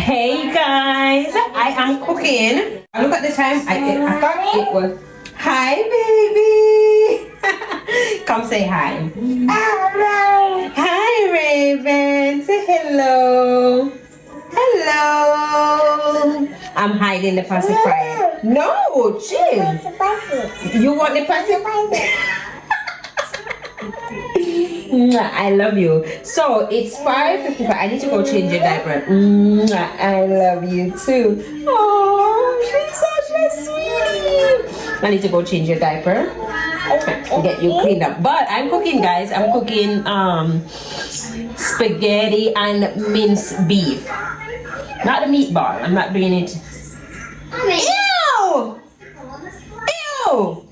Hey guys, I am cooking. Look at the time. I thought it was. Hi, baby. Come say hi. Hi, Raven. Say hello. Hello. I'm hiding the pacifier. No, chill. You want the pacifier? I love you. So it's 5:55. I need to go change your diaper. I love you too. Oh, she's such a sweetie. I need to go change your diaper. Get you cleaned up. But I'm cooking, guys. I'm cooking spaghetti and minced beef. Not a meatball. I'm not doing it. Ew! Ew!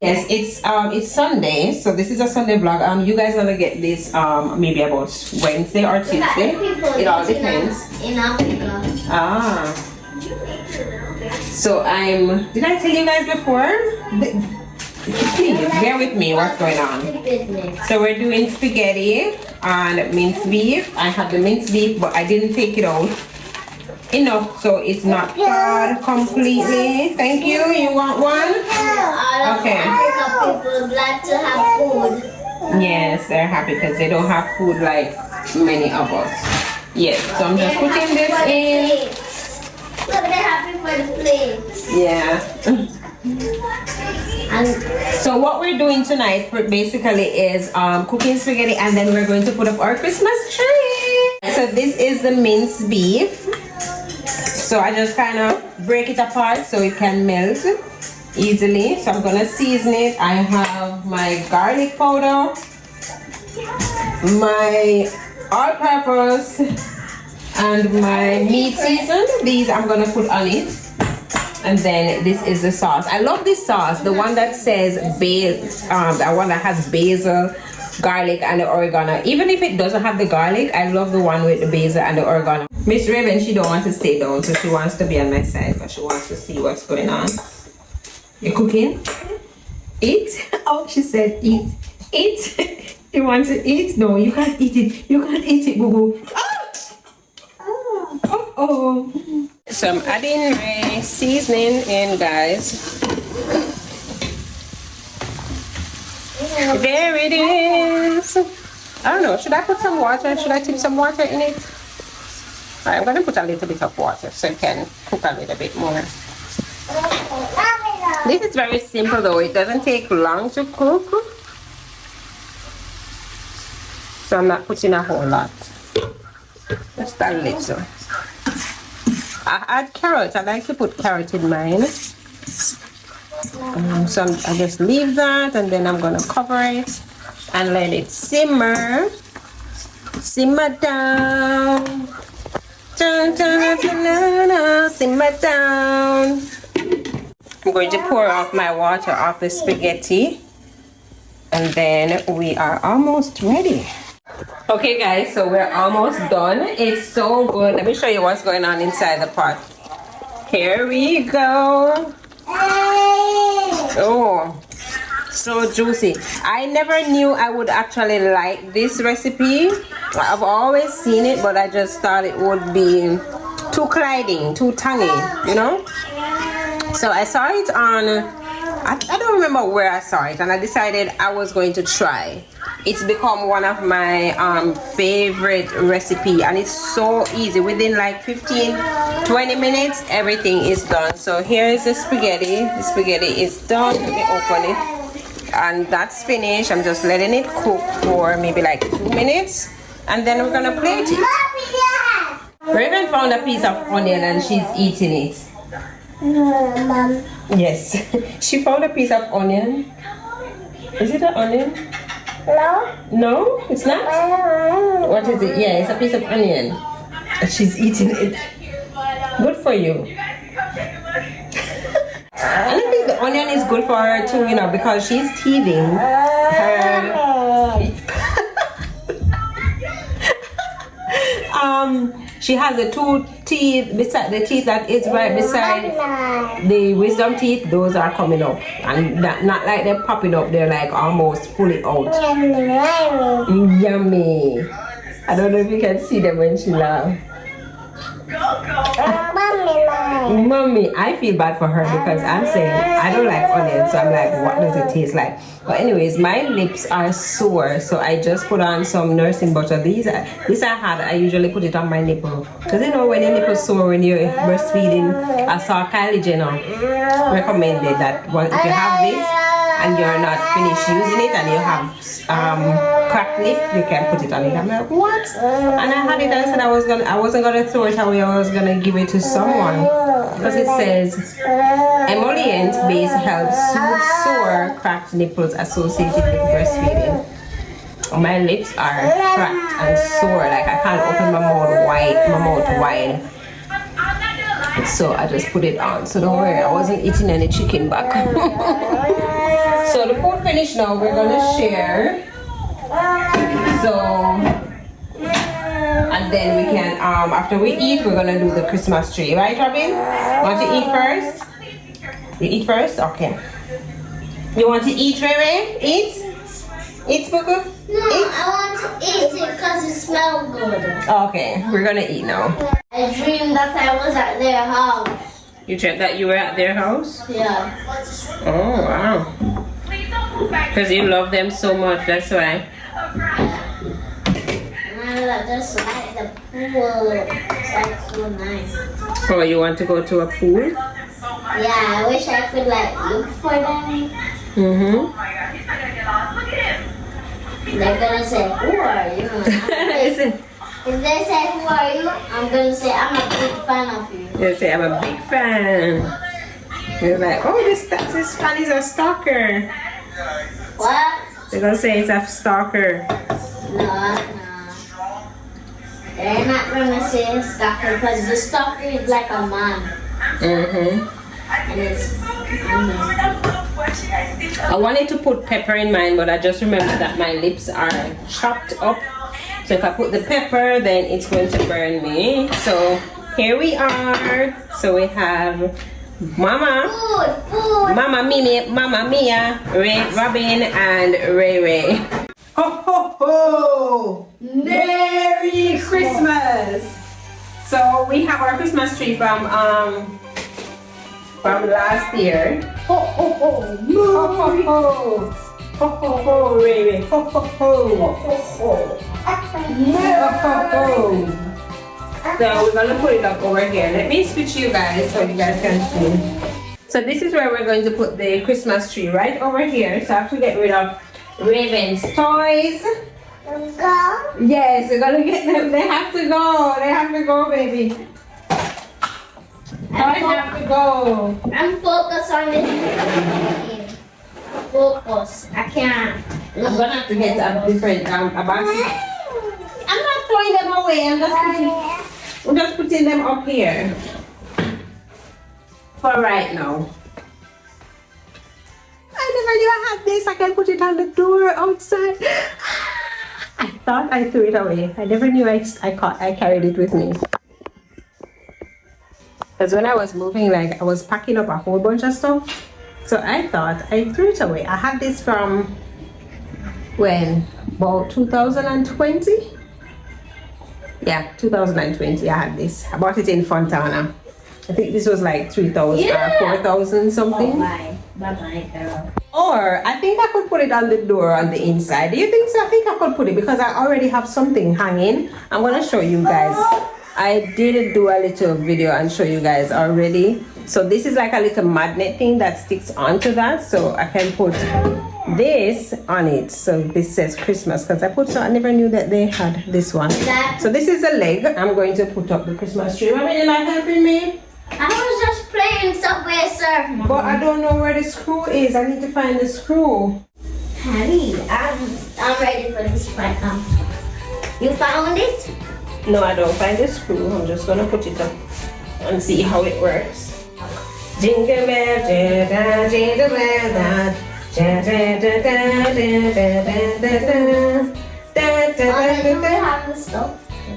Yes, it's Sunday, so this is a Sunday vlog. You guys gonna get this maybe about Wednesday or Tuesday. It all depends. In Africa. Ah. So did I tell you guys before? Please bear with me what's going on. So we're doing spaghetti and minced beef. I have the minced beef, but I didn't take it out enough, so it's not thawed completely. Thank you. You want one? Okay. People glad to have food. Yes, they're happy because they don't have food like many of us. Yes, so I'm just putting this in. Look, they're happy for the plates. Yeah. And So what we're doing tonight basically is cooking spaghetti, and then we're going to put up our Christmas tree. So this is the minced beef. So I just kind of break it apart so it can melt easily. So I'm gonna season it. I have my garlic powder, my all-purpose, and my meat season. These I'm gonna put on it. And then this is the sauce. I love this sauce, the one that says the one that has basil, garlic, and the oregano. Even if it doesn't have the garlic, I love the one with the basil and the oregano. Miss Raven, she don't want to stay down, so she wants to be on my side, but she wants to see what's going on. You cooking? Eat? Oh, she said eat. Eat? You want to eat? No, you can't eat it. You can't eat it, boo boo. Oh. So I'm adding my seasoning in, guys. There it is. I don't know, should I put some water? Should I tip some water in it? Alright, I'm going to put a little bit of water so it can cook a little bit more. This is very simple though, it doesn't take long to cook. So I'm not putting a whole lot. Just a little. I add carrot. I like to put carrot in mine. So I just leave that, and then I'm gonna cover it and let it simmer. Simmer down. Dun, dun, dun, dun, dun, simmer down. I'm going to pour off my water off the spaghetti, and then we are almost ready. Okay guys, so we're almost done. It's so good. Let me show you what's going on inside the pot. Here we go. Oh, so juicy. I never knew I would actually like this recipe. I've always seen it, but I just thought it would be too gliding, too tangy, you know. So I saw it on, I don't remember where I saw it, and I decided I was going to try. It's become one of my favorite recipe, and it's so easy. Within like 15-20 minutes everything is done. So here is the spaghetti. The spaghetti is done. Let me open it, and that's finished. I'm just letting it cook for maybe like 2 minutes, and then we're gonna plate it. Raven found a piece of onion and she's eating it. Mom. Yes. She found a piece of onion. Is it an onion? No? No, it's not? What is it? Yeah, it's a piece of onion. And she's eating it. Good for you. And I think the onion is good for her too, you know, because she's teething. She has the two teeth beside the teeth that is right beside the wisdom teeth. Those are coming up, and not like they're popping up. They're like almost fully out. Yummy. I don't know if you can see them when she laughs. Mommy, I feel bad for her because I'm saying I don't like onions, so I'm like, what does it taste like? But anyways, my lips are sore, so I just put on some nursing butter. These I usually put it on my nipple because you know when your nipple's sore when you're breastfeeding. I saw Kylie Jenner recommended that if you have this and you're not finished using it and you have cracked lip, you can put it on it. I'm like, what? And I had it. I said I wasn't gonna throw it away. I was gonna give it to someone because it says emollient base helps soothe sore cracked nipples associated with breastfeeding. My lips are cracked and sore. Like I can't open my mouth wide. So I just put it on. So don't worry, I wasn't eating any chicken back. So the food finished now. We're gonna share. So and then we can after we eat we're gonna do the Christmas tree, right Robin? Want to eat first? You eat first? Okay. You want to eat, Ray? Eat? Eat, Spooky? No, eat. I want to eat it because it smells good. Okay, we're gonna eat now. I dreamed that I was at their house. You dreamt that you were at their house? Yeah. Oh wow. Because you love them so much, that's why. And I just like the pool. It's like so nice. Oh, you want to go to a pool? Yeah, I wish I could like look for them. Mm-hmm. They're gonna say, who are you? If they say, who are you? I'm gonna say, I'm a big fan of you. They say, I'm a big fan. You're like, oh, this fan is a stalker. What? They're gonna say it's a stalker. No. They're not gonna say stalker because the stalker is like a man. Mm-hmm. And it's I wanted to put pepper in mine, but I just remembered that my lips are chopped up. So if I put the pepper, then it's going to burn me. So here we are. So we have Mama, food. Mama Mimi, Mama Mia, Robin, and Ray Ray. Ho ho ho! Merry Christmas! So we have our Christmas tree from last year. Ho ho ho! Ho ho ho! Ho ho ho! Ray Ray! Ho ho ho! Ho ho ho! Ho ho ho! So we're gonna put it up over here. Let me switch you guys so you guys can see. So this is where we're going to put the Christmas tree, right over here. So I have to get rid of Raven's toys. Go. Yes, we're gonna get them. They have to go. They have to go, baby. Toys have to go. I'm focused on this. Focus. I can't. I'm gonna have to get a different a basket. I'm not throwing them away. I'm just putting them up here for right now. I never knew I had this. I can put it on the door outside. I thought I threw it away. I never knew I carried it with me. Because when I was moving, like I was packing up a whole bunch of stuff. So I thought I threw it away. I had this from when? About 2020? Yeah, 2020 I had this. I bought it in Fontana. I think this was like 3,000 4,000 something. Bye-bye, girl. Or I think I could put it on the door on the inside. Do you think so? I think I could put it because I already have something hanging. I'm gonna show you guys. I did do a little video and show you guys already. So this is like a little magnet thing that sticks onto that. So I can put this on it. So this says Christmas because I never knew that they had this one. So this is a leg. I'm going to put up the Christmas tree. Are you not helping me? I was just playing Subway Surf. But I don't know where the screw is. I need to find the screw. Honey, I'm ready for this right now. You found it? No, I don't find the screw. I'm just gonna put it up and see how it works. Jingle bell, jingle bell,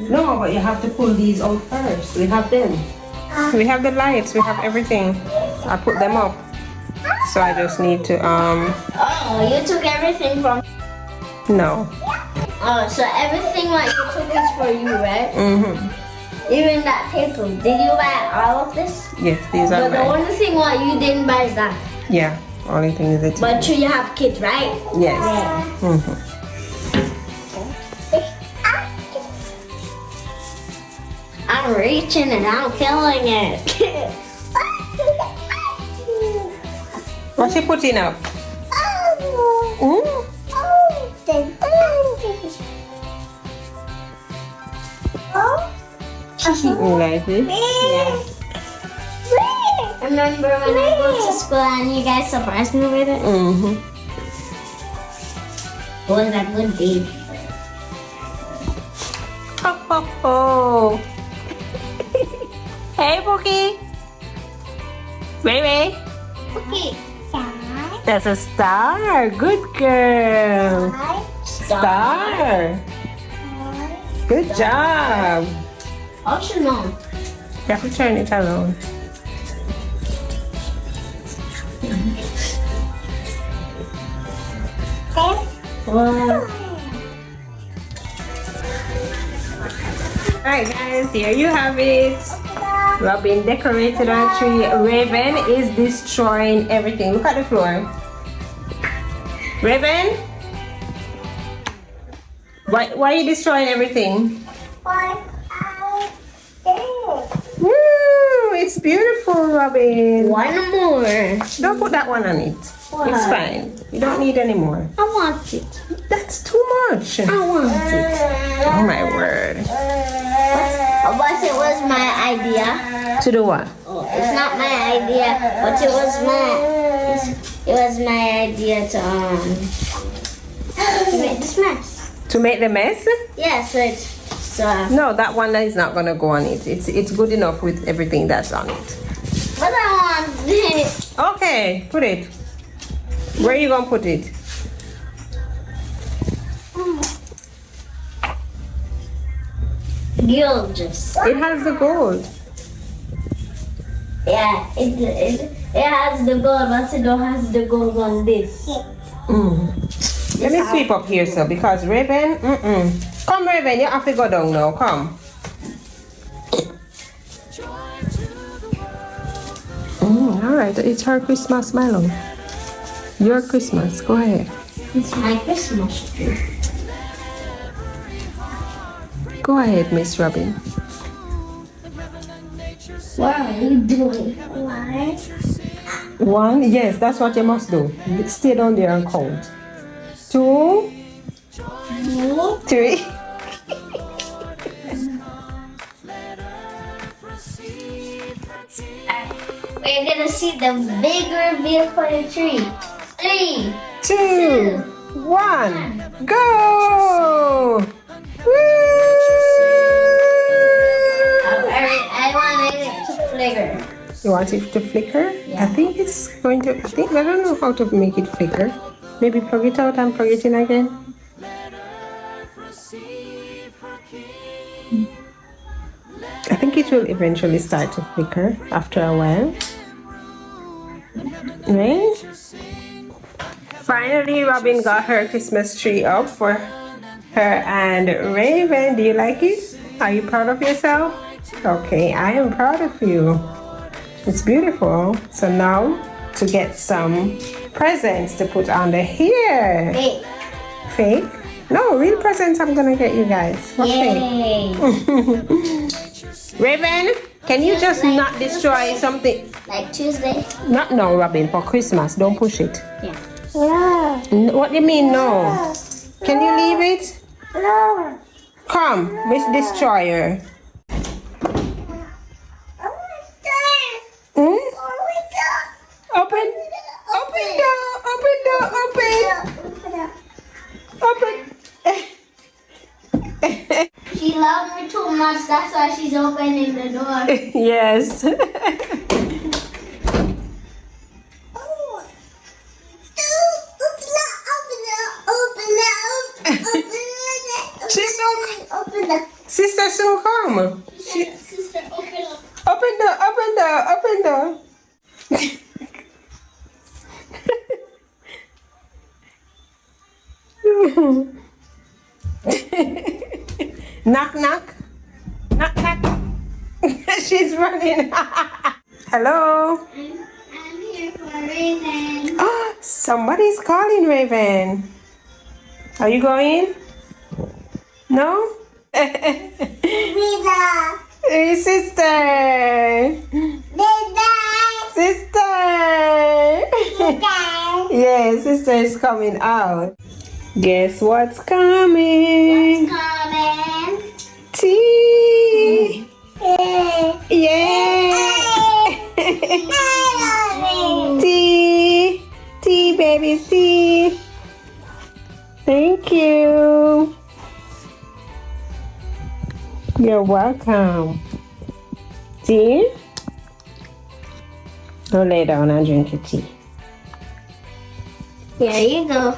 no, but you have to pull these out first. We have them. We have the lights. We have everything. I put them up. So I just need to Oh, you took everything from. No. Oh, so everything what you took is for you, right? Mhm. Even that paper. Did you buy all of this? Yes, these are But the mine. only thing what you didn't buy is that. Yeah, only thing is it. But you have kids, right? Yes. Yeah. Mhm. I'm reaching and I'm killing it. What's she putting up? Mm? You like it? Yeah. Remember when I go to school and you guys surprised me with it? Mm-hmm. It was a good day. Ho, ho, ho. Hey, Bookie. Baby. Okay. That's a star. Good girl. Star. Good job. How should know? You have to turn it around. Wow. Alright guys, here you have it. Robin decorated our tree. Raven is destroying everything. Look at the floor. Raven? Why are you destroying everything? Woo! It's beautiful, Robin. One more. Don't put that one on it. Why? It's fine. You don't need any more. I want it. That's too much. I want it. Oh my word. But it was my idea. To do what? Oh, it's not my idea, but it was my idea to make this mess. To make the mess? Yeah, so No, that one is not gonna go on it. It's good enough with everything that's on it. but I want it. Okay, put it. Where are you gonna put it? Gorgeous. It has the gold. Yeah, it has the gold, but it don't has the gold on this. Let me sweep up here, sir, because Raven, Come, Raven, you have to go down now. Come. All right, it's her Christmas, Milo. Your Christmas. Go ahead. It's my Christmas tree. Go ahead, Miss Robin. What are you doing? One, yes, that's what you must do. Stay down there and count. 2, 3. We're gonna see the bigger view for the tree. 3, 2, 1, go! Woo! I wanted it to flicker. You want it to flicker? Yeah. I think it's going to. I don't know how to make it flicker. Maybe plug it out and plug it in again. I think it will eventually start to flicker after a while. Right? Finally, Robin got her Christmas tree up for her and Raven. Do you like it? Are you proud of yourself? Okay, I am proud of you. It's beautiful. So now to get some presents to put under here. Wait. Fake? No, real presents I'm gonna get you guys. What fake? Yay. Raven, can you just not destroy something? Like Tuesday? Not no, Robin, for Christmas. Don't push it. Yeah. What do you mean no? Can you leave it? No. Come, Miss Destroyer. Hmm? Open door. Open. She loved me too much, that's why she's opening the door. Yes. She's so. Sister, so come. Sister, open up. Open door. Knock. She's running. Hello. I'm here for Raven. Oh, somebody's calling Raven. Are you going? No? Nita. Hey, sister. Nita. Sister. Yeah, sister is coming out. Guess what's coming? Coming. Tea. Yeah. Yeah. I love it. Tea. Tea, babies, tea. Thank you. You're welcome. Tea? Go lay down and drink your tea. Here you go.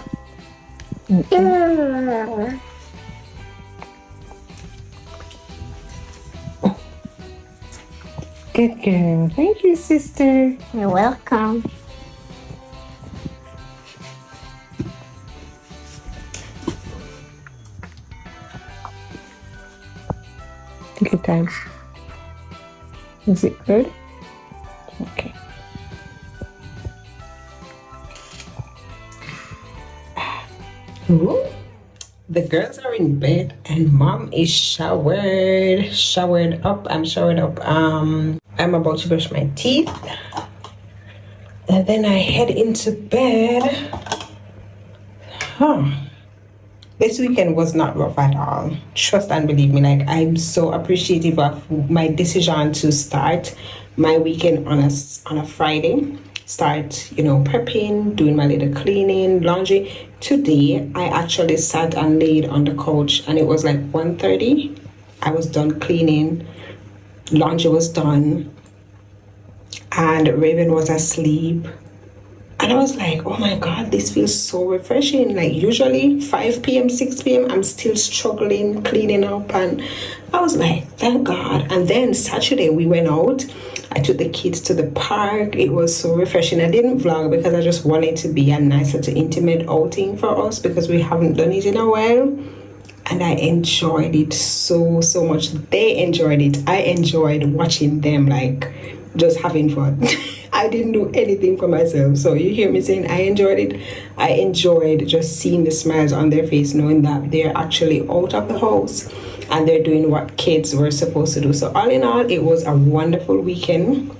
Good girl. Thank you, sister. You're welcome. Take your time. Is it good? Okay. Ooh. The girls are in bed and mom is showered up. I'm showered up. I'm about to brush my teeth and then I head into bed. This weekend was not rough at all. Trust and believe me, like, I'm so appreciative of my decision to start my weekend on a Friday. Start, you know, prepping, doing my little cleaning, laundry. Today, I actually sat and laid on the couch and it was like 1:30. I was done cleaning, laundry was done, and Raven was asleep. And I was like, oh my God, this feels so refreshing. Like usually 5 p.m., 6 p.m., I'm still struggling, cleaning up. And I was like, thank God. And then Saturday we went out. I took the kids to the park. It was so refreshing. I didn't vlog because I just wanted to be a nice little intimate outing for us because we haven't done it in a while. And I enjoyed it so much. They enjoyed it. I enjoyed watching them, like, just having fun. I didn't do anything for myself. So you hear me saying I enjoyed it. I enjoyed just seeing the smiles on their face, knowing that they're actually out of the house and they're doing what kids were supposed to do. So all in all, it was a wonderful weekend.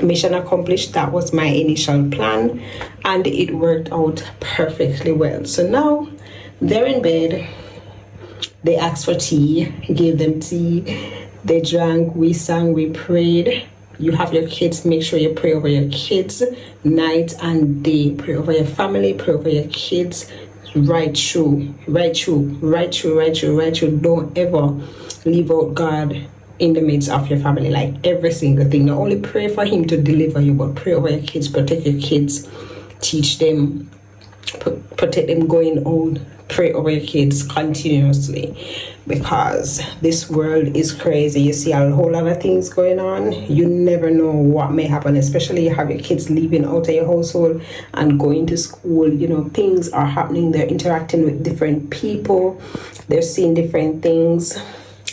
Mission accomplished. That was my initial plan and it worked out perfectly well. So now they're in bed. They asked for tea, gave them tea. They drank, we sang, we prayed. You have your kids, make sure you pray over your kids night and day. Pray over your family, pray over your kids. Right through. Don't ever leave out God in the midst of your family, like every single thing. Not only pray for him to deliver you, but pray over your kids, protect your kids, teach them, protect them going out. Pray over your kids continuously because this world is crazy. You see a whole lot of things going on. You never know what may happen, especially you have your kids leaving out of your household and going to school. You know, things are happening. They're interacting with different people. They're seeing different things.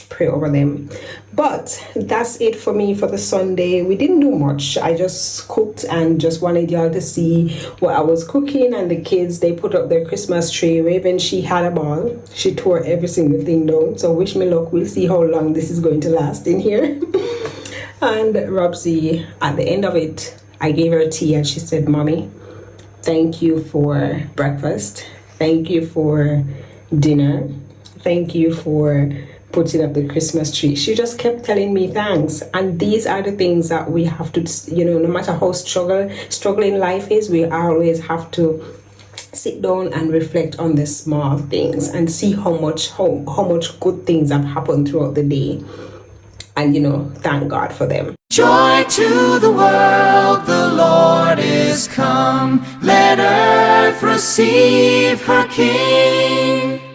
Pray over them. But that's it for me for the Sunday. We didn't do much. I just cooked and just wanted y'all to see what I was cooking. And the kids, they put up their Christmas tree. Raven, she had a ball. She tore every single thing down. So wish me luck. We'll see how long this is going to last in here. And Robsy, at the end of it, I gave her tea and she said, Mommy, thank you for breakfast. Thank you for dinner. Thank you for putting up the Christmas tree. She just kept telling me thanks. And these are the things that we have to, you know, no matter how struggling life is, we always have to sit down and reflect on the small things and see how much good things have happened throughout the day. And, you know, thank God for them. Joy to the world, the Lord is come. Let earth receive her King.